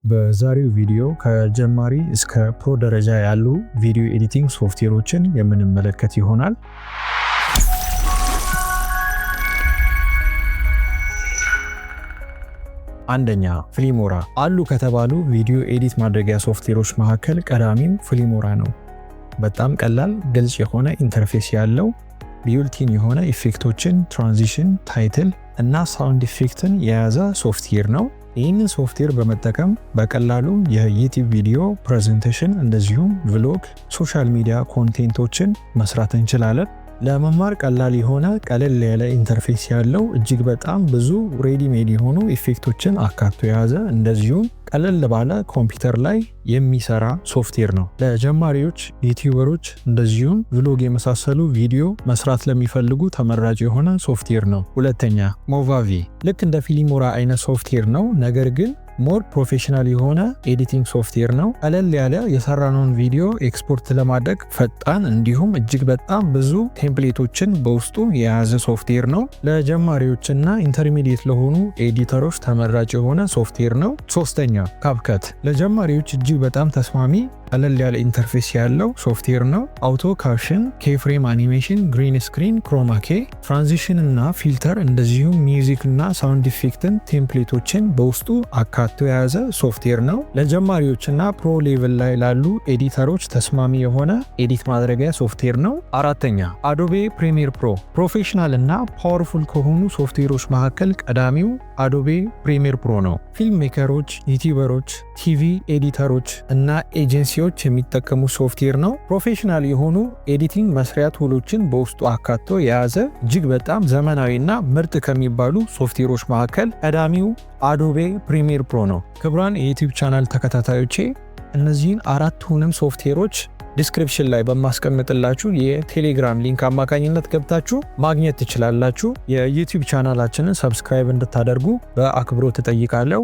በዛሬው ቪዲዮ ከጀማሪ እስከ ፕሮ ደረጃ ያሉ ቪዲዮ ኤዲቲንግ ሶፍትዌሮችን የምንመለከት ይሆናል። አንደኛ ፊልሞራ አሉ ከተባሉ ቪዲዮ ኤዲት ማድረጊያ ሶፍትዌሮች መካከል ቀዳሚው ፊልሞራ ነው። በጣም ቀላል፣ ግልጽ የሆነ ኢንተርፌስ ያለው ቢውልቲን የሆነ ኢፌክቶችን፣ ትራንዚሽን፣ ታይትል እና ሳውንድ ኢፌክትን የያዘ ሶፍትዌር ነው። ይህንን ሶፍትዌር በመጠቀም በቀላሉ የዩቲዩብ ቪዲዮ ፕሬዘንቴሽን እንደዚሁም ቭሎግ፣ ሶሻል ሚዲያ ኮንቴንቶችን መስራት እንችላለን። ለመማር ቀላል የሆነ ቀለል ያለ ኢንተርፌስ ያለው እጅግ በጣም ብዙ ሬዲ ሜድ የሆኑ ኢፌክቶችን አካቶ የያዘ እንደዚሁም ቀለል ባለ ኮምፒውተር ላይ የሚሰራ ሶፍትዌር ነው። ለጀማሪዎች ዩቲዩበሮች እንደዚሁም ቭሎግ የመሳሰሉ ቪዲዮ መስራት ለሚፈልጉ ተመራጭ የሆነ ሶፍትዌር ነው። ሁለተኛ ሞቫቪ ልክ እንደ ፊልሞራ አይነት ሶፍትዌር ነው፣ ነገር ግን ሞር ፕሮፌሽናል የሆነ ኤዲቲንግ ሶፍትዌር ነው። ቀለል ያለ የሰራነውን ቪዲዮ ኤክስፖርት ለማድረግ ፈጣን እንዲሁም እጅግ በጣም ብዙ ቴምፕሌቶችን በውስጡ የያዘ ሶፍትዌር ነው። ለጀማሪዎችና ኢንተርሚዲየት ለሆኑ ኤዲተሮች ተመራጭ የሆነ ሶፍትዌር ነው። ሶስተኛ ካፕከት ለጀማሪዎች እጅግ በጣም ተስማሚ ቀለል ያለ ኢንተርፌስ ያለው ሶፍትዌር ነው። አውቶ ካፕሽን፣ ኬፍሬም አኒሜሽን፣ ግሪን ስክሪን፣ ክሮማኬ፣ ትራንዚሽን እና ፊልተር እንደዚሁም ሚውዚክ እና ሳውንድ ኢፌክትን ቴምፕሌቶችን በውስጡ አካቶ የያዘ ሶፍትዌር ነው። ለጀማሪዎችና ፕሮ ሌቭል ላይ ላሉ ኤዲተሮች ተስማሚ የሆነ ኤዲት ማድረጊያ ሶፍትዌር ነው። አራተኛ አዶቤ ፕሪሚየር ፕሮ ፕሮፌሽናል እና ፓወርፉል ከሆኑ ሶፍትዌሮች መካከል ቀዳሚው አዶቤ ፕሪሚየር ፕሮ ነው። ፊልም ሜከሮች፣ ዩቲዩበሮች፣ ቲቪ ኤዲተሮች እና ኤጀንሲዎች የሚጠቀሙ ሶፍትዌር ነው። ፕሮፌሽናል የሆኑ ኤዲቲንግ መስሪያ ቱሎችን በውስጡ አካቶ የያዘ እጅግ በጣም ዘመናዊና ምርጥ ከሚባሉ ሶፍትዌሮች መካከል ቀዳሚው አዶቤ ፕሪሚየር ፕሮ ነው። ክቡራን የዩቲዩብ ቻናል ተከታታዮቼ እነዚህን አራቱንም ሶፍትዌሮች ዲስክሪፕሽን ላይ በማስቀምጥላችሁ የቴሌግራም ሊንክ አማካኝነት ገብታችሁ ማግኘት ትችላላችሁ። የዩቲዩብ ቻናላችንን ሰብስክራይብ እንድታደርጉ በአክብሮት እጠይቃለሁ።